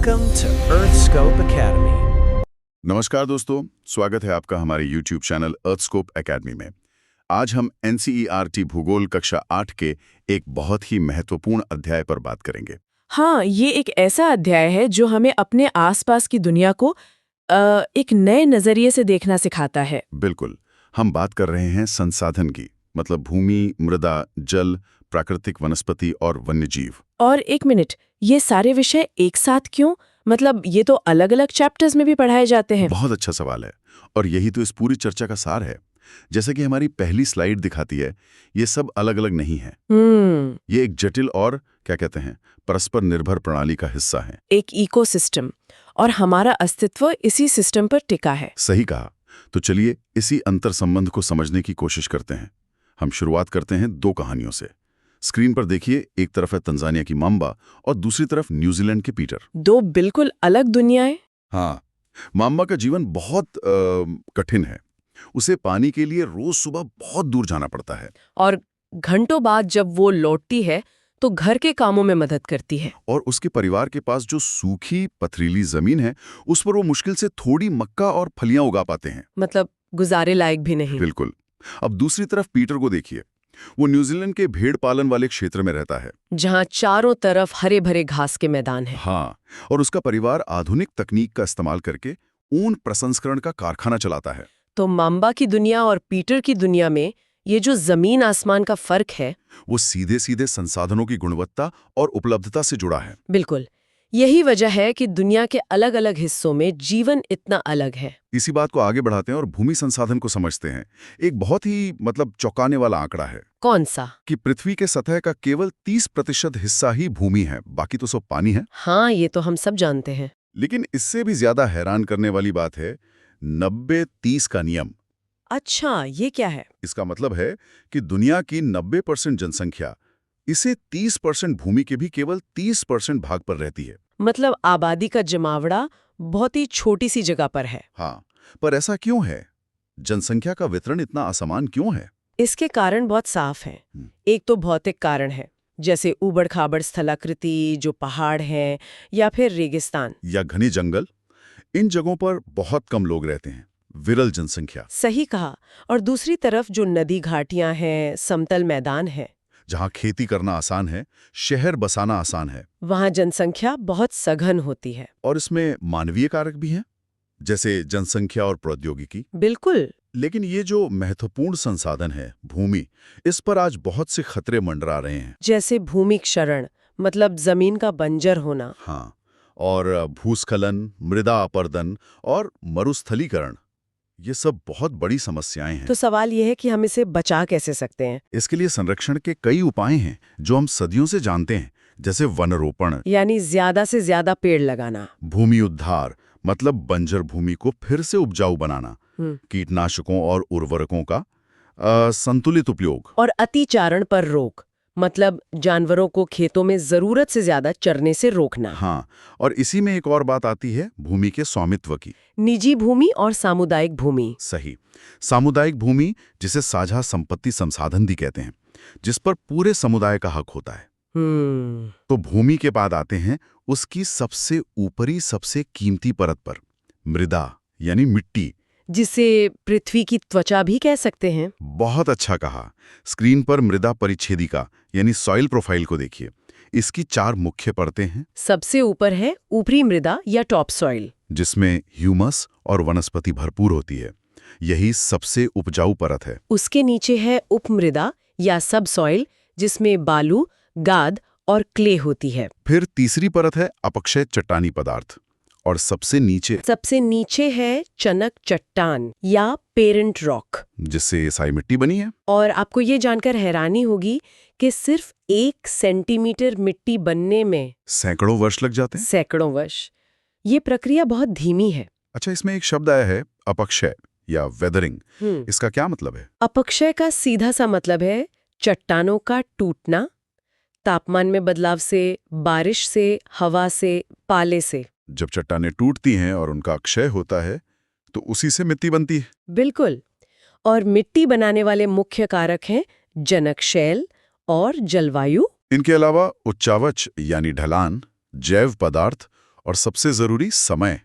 Welcome to Earthscope Academy. नमस्कार दोस्तों, स्वागत है आपका हमारे YouTube चैनल अर्थस्कोप एकेडमी में। आज हम NCERT भूगोल कक्षा 8 के एक बहुत ही महत्वपूर्ण अध्याय पर बात करेंगे। हाँ, ये एक ऐसा अध्याय है जो हमें अपने आसपास की दुनिया को एक नए नजरिए से देखना सिखाता है। बिल्कुल, हम बात कर रहे हैं संसाधन की, मतलब भूमि, मृदा, जल, प्राकृतिक वनस्पति और वन्यजीव। और एक मिनट, ये सारे विषय एक साथ क्यों? मतलब ये तो अलग-अलग चैप्टर्स में भी पढ़ाए जाते हैं। बहुत अच्छा सवाल है, और यही तो इस पूरी चर्चा का सार है। जैसे कि हमारी पहली स्लाइड दिखाती है, ये सब अलग-अलग नहीं है। ये एक जटिल और क्या कहते हैं, परस्पर निर्भर प्रणाली का हिस्सा है। एक इकोसिस्टम, और हमारा अस्तित्व इसी सिस्टम पर टिका है। सही कहा। तो चलिए इसी अंतर संबंध को समझने की कोशिश करते हैं। हम शुरुआत करते हैं दो कहानियों से। स्क्रीन पर देखिए, एक तरफ है तंजानिया की माम्बा और दूसरी तरफ न्यूजीलैंड के पीटर। दो बिल्कुल अलग दुनियाएं। हाँ, माम्बा का जीवन बहुत कठिन है। उसे पानी के लिए रोज सुबह बहुत दूर जाना पड़ता है, और घंटों बाद जब वो लौटती है तो घर के कामों में मदद करती है। और उसके परिवार के पास जो सूखी पथरीली जमीन है, उस पर वो मुश्किल से थोड़ी मक्का और फलियां उगा पाते हैं। मतलब गुजारे लायक भी नहीं। बिल्कुल। अब दूसरी तरफ पीटर को देखिए। वो न्यूजीलैंड के भेड़ पालन वाले क्षेत्र में रहता है, जहाँ चारों तरफ हरे भरे घास के मैदान हैं। हाँ, और उसका परिवार आधुनिक तकनीक का इस्तेमाल करके ऊन प्रसंस्करण का कारखाना चलाता है। तो माम्बा की दुनिया और पीटर की दुनिया में ये जो जमीन आसमान का फर्क है, वो सीधे सीधे संसाधनों की गुणवत्ता और उपलब्धता से जुड़ा है। बिल्कुल यही वजह है कि दुनिया के अलग अलग हिस्सों में जीवन इतना अलग है। इसी बात को आगे बढ़ाते हैं और भूमि संसाधन को समझते हैं। एक बहुत ही चौंकाने वाला आंकड़ा है। कौन सा? कि पृथ्वी के सतह का केवल 30% हिस्सा ही भूमि है, बाकी तो सब पानी है। हाँ, ये तो हम सब जानते हैं। लेकिन इससे भी ज्यादा हैरान करने वाली बात है 90-30 का नियम। अच्छा, ये क्या है? इसका मतलब है कि दुनिया की 90% जनसंख्या इसे 30% भूमि के भी केवल 30% भाग पर रहती है। मतलब आबादी का जमावड़ा बहुत ही छोटी सी जगह पर है। हाँ, पर ऐसा क्यों है? जनसंख्या का वितरण इतना असमान क्यों है? इसके कारण बहुत साफ हैं। एक तो भौतिक कारण है, जैसे ऊबड़-खाबड़ स्थलाकृति, जो पहाड़ हैं, या फिर रेगिस्तान या घने जंगल। इन जगहों पर बहुत कम लोग रहते हैं, विरल जनसंख्या। सही कहा। और दूसरी तरफ जो नदी घाटियां हैं, समतल मैदान है, जहाँ खेती करना आसान है, शहर बसाना आसान है। वहाँ जनसंख्या बहुत सघन होती है। और इसमें मानवीय कारक भी हैं, जैसे जनसंख्या और प्रौद्योगिकी। बिल्कुल। लेकिन ये जो महत्वपूर्ण संसाधन है, भूमि, इस पर आज बहुत से खतरे मंडरा रहे हैं। जैसे भूमि क्षरण, मतलब जमीन का बंजर होना। हाँ, और भूस्खलन, मृदा अपरदन और मरुस्थलीकरण, ये सब बहुत बड़ी समस्याएं हैं। तो सवाल यह है कि हम इसे बचा कैसे सकते हैं? इसके लिए संरक्षण के कई उपाय हैं जो हम सदियों से जानते हैं, जैसे वनरोपण, यानी ज्यादा से ज्यादा पेड़ लगाना। भूमि उद्धार, मतलब बंजर भूमि को फिर से उपजाऊ बनाना, कीटनाशकों और उर्वरकों का संतुलित उपयोग, और अतिचारण पर रोक, मतलब जानवरों को खेतों में जरूरत से ज्यादा चरने से रोकना। हाँ, और इसी में एक और बात आती है भूमि के स्वामित्व की। निजी भूमि और सामुदायिक भूमि। सही। सामुदायिक भूमि, जिसे साझा संपत्ति संसाधन भी कहते हैं, जिस पर पूरे समुदाय का हक होता है। तो भूमि के बाद आते हैं उसकी सबसे ऊपरी, सबसे कीमती परत पर, मृदा यानी मिट्टी, जिसे पृथ्वी की त्वचा भी कह सकते हैं। बहुत अच्छा कहा। स्क्रीन पर मृदा परिच्छेदिका यानी सॉइल प्रोफाइल को देखिए। इसकी 4 मुख्य परतें हैं। सबसे ऊपर है ऊपरी मृदा या टॉप सॉइल, जिसमें ह्यूमस और वनस्पति भरपूर होती है। यही सबसे उपजाऊ परत है। उसके नीचे है उपमृदा या सब सॉइल, जिसमें बालू, गाद और क्ले होती है। फिर तीसरी परत है अपक्षय चट्टानी पदार्थ, और सबसे नीचे है चनक चट्टान या पेरेंट रॉक, जिससे साई मिट्टी बनी है। और आपको ये जानकर हैरानी होगी कि सिर्फ 1 सेंटीमीटर मिट्टी बनने में सैकड़ों वर्ष लग जाते हैं। सैकड़ों वर्ष। ये प्रक्रिया बहुत धीमी है। अच्छा, इसमें एक शब्द आया है अपक्षय या वेदरिंग। इसका क्या मतलब है? अपक्षय का सीधा सा मतलब है चट्टानों का टूटना, तापमान में बदलाव से, बारिश से, हवा से, पाले से। जब चट्टानें टूटती हैं और उनका अक्षय होता है, तो उसी से मिट्टी बनती है। बिल्कुल। और मिट्टी बनाने वाले मुख्य कारक हैं जनक शैल और जलवायु। इनके अलावा उच्चावच यानी ढलान, जैव पदार्थ और सबसे जरूरी समय।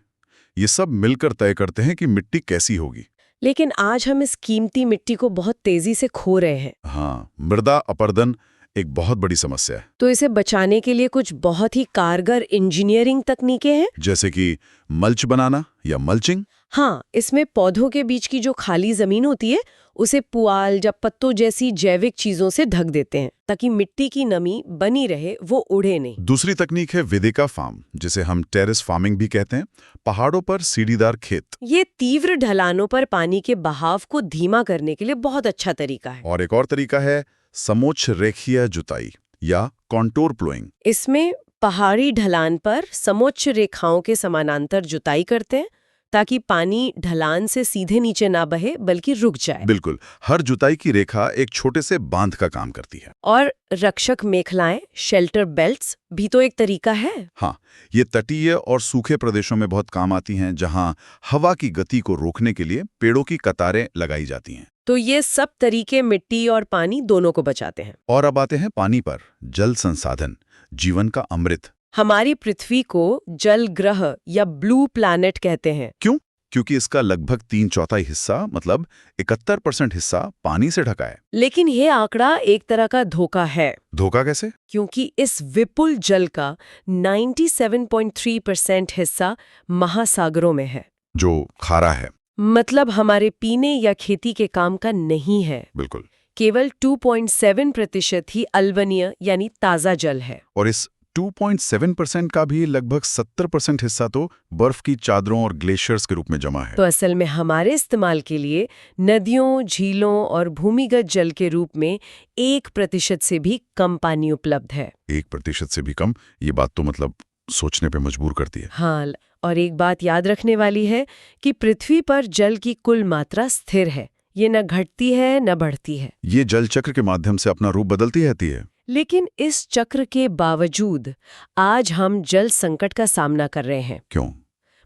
ये सब मिलकर तय करते हैं कि मिट्टी कैसी होगी। लेकिन आज हम इस कीमती मिट्टी को बहुत तेजी से खो रहे हैं। हाँ, मृदा अपरदन एक बहुत बड़ी समस्या है। तो इसे बचाने के लिए कुछ बहुत ही कारगर इंजीनियरिंग तकनीकें हैं। जैसे कि मल्च बनाना या मल्चिंग। हाँ, इसमें पौधों के बीच की जो खाली जमीन होती है उसे पुआल या पत्तों जैसी जैविक चीजों से ढक देते हैं ताकि मिट्टी की नमी बनी रहे, वो उड़े नहीं। दूसरी तकनीक है वेदिका फार्म, जिसे हम टेरेस फार्मिंग भी कहते हैं। पहाड़ों पर सीढ़ीदार खेत। ये तीव्र ढलानों पर पानी के बहाव को धीमा करने के लिए बहुत अच्छा तरीका है। और एक और तरीका है समोच्च रेखीय जुताई या कॉन्टोर प्लोइंग। इसमें पहाड़ी ढलान पर समोच्च रेखाओं के समानांतर जुताई करते हैं ताकि पानी ढलान से सीधे नीचे ना बहे बल्कि रुक जाए। बिल्कुल, हर जुताई की रेखा एक छोटे से बांध का काम करती है। और रक्षक मेखलाएं, शेल्टर बेल्ट्स भी तो एक तरीका है। हाँ, ये तटीय और सूखे प्रदेशों में बहुत काम आती हैं, जहां हवा की गति को रोकने के लिए पेड़ों की कतारें लगाई जाती हैं। तो ये सब तरीके मिट्टी और पानी दोनों को बचाते हैं। और अब आते हैं पानी पर। जल संसाधन, जीवन का अमृत। हमारी पृथ्वी को जल ग्रह या ब्लू प्लैनेट कहते हैं। क्यों? क्योंकि इसका लगभग 3/4 हिस्सा, मतलब 71% हिस्सा पानी से ढका है। लेकिन ये आंकड़ा एक तरह का धोखा है। धोखा कैसे? क्योंकि इस विपुल जल का 97.3% हिस्सा महासागरों में है, जो खारा है। मतलब हमारे पीने या खेती के काम का नहीं है। बिल्कुल। केवल 2.7% ही अल्वनीय यानी ताज़ा जल है। और इस 2.7% का भी लगभग 70% हिस्सा तो बर्फ की चादरों और ग्लेशियर्स के रूप में जमा है। तो असल में हमारे इस्तेमाल के लिए नदियों, झीलों और भूमिगत जल के रूप में 1% से भी कम पानी उपलब्ध है। 1% से भी कम? ये बात तो मतलब सोचने पे मजबूर करती है। हाँ, और एक बात याद रखने वाली है कि पृथ्वी पर जल की कुल मात्रा स्थिर है। ये न घटती है न बढ़ती है। ये जल चक्र के माध्यम से अपना रूप बदलती रहती है। लेकिन इस चक्र के बावजूद आज हम जल संकट का सामना कर रहे हैं। क्यों?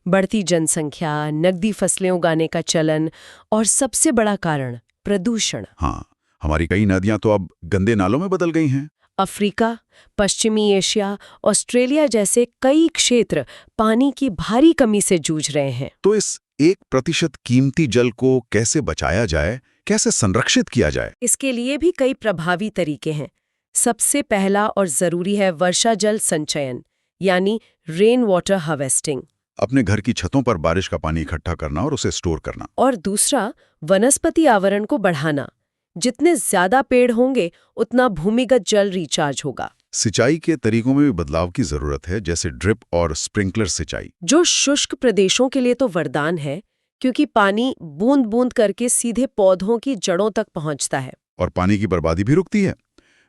बढ़ती जनसंख्या, नकदी फसलें उगाने का चलन और सबसे बड़ा कारण प्रदूषण। हाँ, हमारी कई नदियां तो अब गंदे नालों में बदल गई हैं। अफ्रीका, पश्चिमी एशिया, ऑस्ट्रेलिया जैसे कई क्षेत्र पानी की भारी कमी से जूझ रहे हैं। तो इस 1% कीमती जल को कैसे बचाया जाए, कैसे संरक्षित किया जाए? इसके लिए भी कई प्रभावी तरीके हैं। सबसे पहला और जरूरी है वर्षा जल संचयन, यानी रेन वाटर हार्वेस्टिंग। अपने घर की छतों पर बारिश का पानी इकट्ठा करना और उसे स्टोर करना। और दूसरा, वनस्पति आवरण को बढ़ाना। जितने ज्यादा पेड़ होंगे उतना भूमिगत जल रिचार्ज होगा। सिंचाई के तरीकों में भी बदलाव की जरूरत है, जैसे ड्रिप और स्प्रिंकलर सिंचाई, जो शुष्क प्रदेशों के लिए तो वरदान है, क्योंकि पानी बूंद बूंद करके सीधे पौधों की जड़ों तक पहुंचता है। और पानी की बर्बादी भी रुकती है।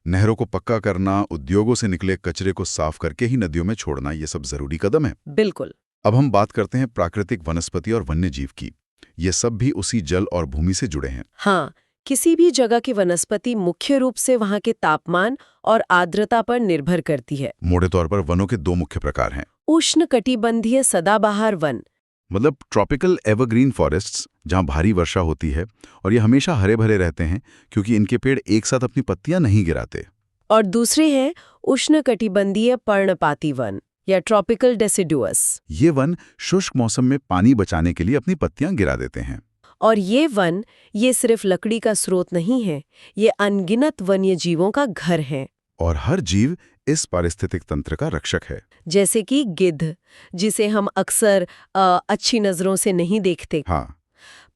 नहरों को पक्का करना, उद्योगों से निकले कचरे को साफ करके ही नदियों में छोड़ना, ये सब जरूरी कदम है। बिल्कुल। अब हम बात करते हैं प्राकृतिक वनस्पति और वन्य जीव की। ये सब भी उसी जल और भूमि से जुड़े हैं। हाँ, किसी भी जगह की वनस्पति मुख्य रूप से वहाँ के तापमान और आर्द्रता पर निर्भर करती है। मोटे तौर पर वनों के 2 मुख्य प्रकार हैं। उष्णकटिबंधीय सदाबहार वन, मतलब ट्रॉपिकल एवरग्रीन फॉरेस्ट्स, जहां भारी वर्षा होती है और ये हमेशा हरे भरे रहते हैं क्योंकि इनके पेड़ एक साथ अपनी पत्तियां नहीं गिराते। और दूसरे हैं उष्णकटिबंधीय पर्णपाती वन या ट्रॉपिकल डेसिडुअस। ये वन शुष्क मौसम में पानी बचाने के लिए अपनी पत्तियां गिरा देते हैं। और ये वन, ये सिर्फ लकड़ी का स्रोत नहीं है, ये अनगिनत वन्य जीवों का घर है। और हर जीव इस पारिस्थितिक तंत्र का रक्षक है। जैसे कि गिद्ध, जिसे हम अक्सर अच्छी नजरों से नहीं देखते। हाँ,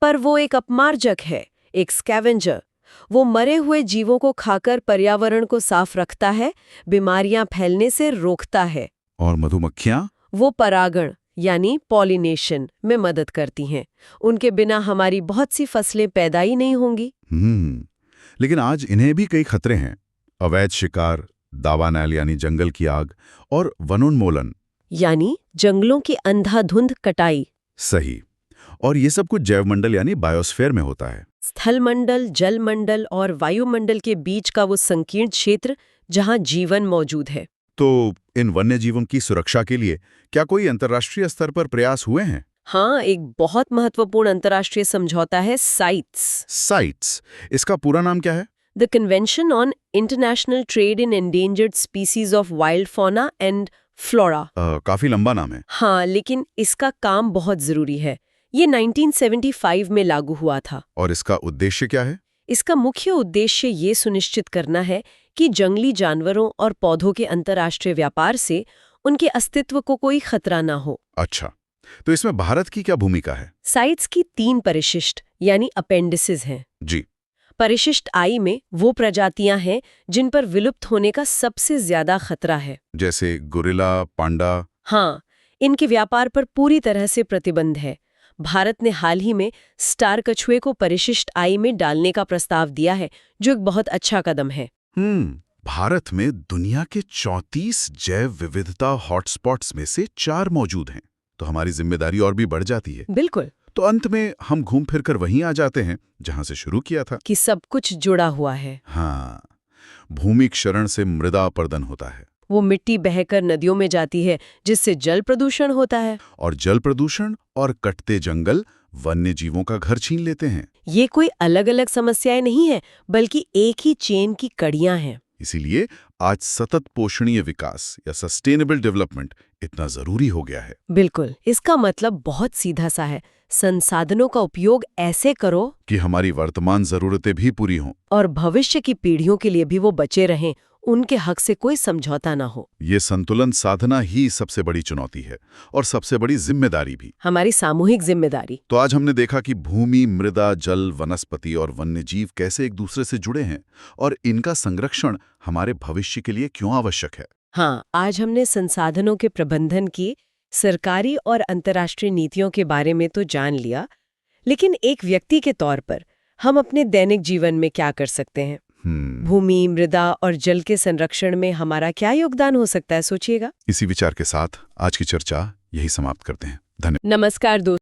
पर वो एक अपमार्जक है, एक स्कैवेंजर। वो मरे हुए जीवों को खाकर पर्यावरण को साफ रखता है, बीमारियां फैलने से रोकता है। और मधुमक्खियां? वो परागण यानी पॉलिनेशन में मदद करती हैं। उनके बिना हमारी बहुत सी फसलें पैदा ही नहीं होंगी। लेकिन आज इन्हें भी कई खतरे हैं। अवैध शिकार, दावानल यानी जंगल की आग, और वनोन्मूलन यानी जंगलों की अंधाधुंध कटाई। सही। और ये सब कुछ जैवमंडल यानी बायोस्फीयर में होता है। स्थलमंडल, जलमंडल और वायुमंडल के बीच का वो संकीर्ण क्षेत्र जहां जीवन मौजूद है। तो इन वन्य जीवों की सुरक्षा के लिए क्या कोई अंतर्राष्ट्रीय स्तर पर प्रयास हुए हैं? हाँ, एक बहुत महत्वपूर्ण अंतर्राष्ट्रीय समझौता है साइट्स। साइट्स, इसका पूरा नाम क्या है? The convention on international trade in endangered species of wild fauna and flora. काफी लंबा नाम है। हाँ, लेकिन इसका काम बहुत जरूरी है। ये 1975 में लागू हुआ था। और इसका उद्देश्य क्या है? इसका मुख्य उद्देश्य ये सुनिश्चित करना है कि जंगली जानवरों और पौधों के अंतर्राष्ट्रीय व्यापार से उनके अस्तित्व को कोई खतरा ना हो। अच्छा, तो इसमें भारत की क्या भूमिका है? साइट्स की 3 परिशिष्ट यानी अपेंडिसेस हैं। जी। परिशिष्ट आई में वो प्रजातियां हैं जिन पर विलुप्त होने का सबसे ज्यादा खतरा है। जैसे गोरिल्ला, पांडा। हाँ, इनके व्यापार पर पूरी तरह से प्रतिबंध है। भारत ने हाल ही में स्टार कछुए को परिशिष्ट आई में डालने का प्रस्ताव दिया है, जो एक बहुत अच्छा कदम है। भारत में दुनिया के 34 जैव विविधता हॉटस्पॉट्स में से 4 मौजूद हैं, तो हमारी जिम्मेदारी और भी बढ़ जाती है। बिल्कुल। तो अंत में हम घूम फिर कर वहीं आ जाते हैं जहां से शुरू किया था, कि सब कुछ जुड़ा हुआ है। हाँ, भूमि क्षरण से मृदा अपरदन होता है। वो मिट्टी बहकर नदियों में जाती है, जिससे जल प्रदूषण होता है। और जल प्रदूषण और कटते जंगल वन्य जीवों का घर छीन लेते हैं। ये कोई अलग-अलग समस्याएं नहीं है, बल्कि एक ही चेन की कड़ियां हैं। इसीलिए आज सतत पोषणीय विकास या सस्टेनेबल डेवलपमेंट इतना जरूरी हो गया है। बिल्कुल, इसका मतलब बहुत सीधा सा है। संसाधनों का उपयोग ऐसे करो कि हमारी वर्तमान जरूरतें भी पूरी हों और भविष्य की पीढ़ियों के लिए भी वो बचे रहें, उनके हक से कोई समझौता ना हो। ये संतुलन साधना ही सबसे बड़ी चुनौती है और सबसे बड़ी जिम्मेदारी भी, हमारी सामूहिक जिम्मेदारी। तो आज हमने देखा कि भूमि, मृदा, जल, वनस्पति और वन्यजीव कैसे एक दूसरे से जुड़े हैं और इनका संरक्षण हमारे भविष्य के लिए क्यों आवश्यक है। हाँ, आज हमने संसाधनों के प्रबंधन की सरकारी और अंतर्राष्ट्रीय नीतियों के बारे में तो जान लिया, लेकिन एक व्यक्ति के तौर पर हम अपने दैनिक जीवन में क्या कर सकते हैं? भूमि, मृदा और जल के संरक्षण में हमारा क्या योगदान हो सकता है, सोचिएगा। इसी विचार के साथ आज की चर्चा यही समाप्त करते हैं। धन्यवाद। नमस्कार दोस्तों।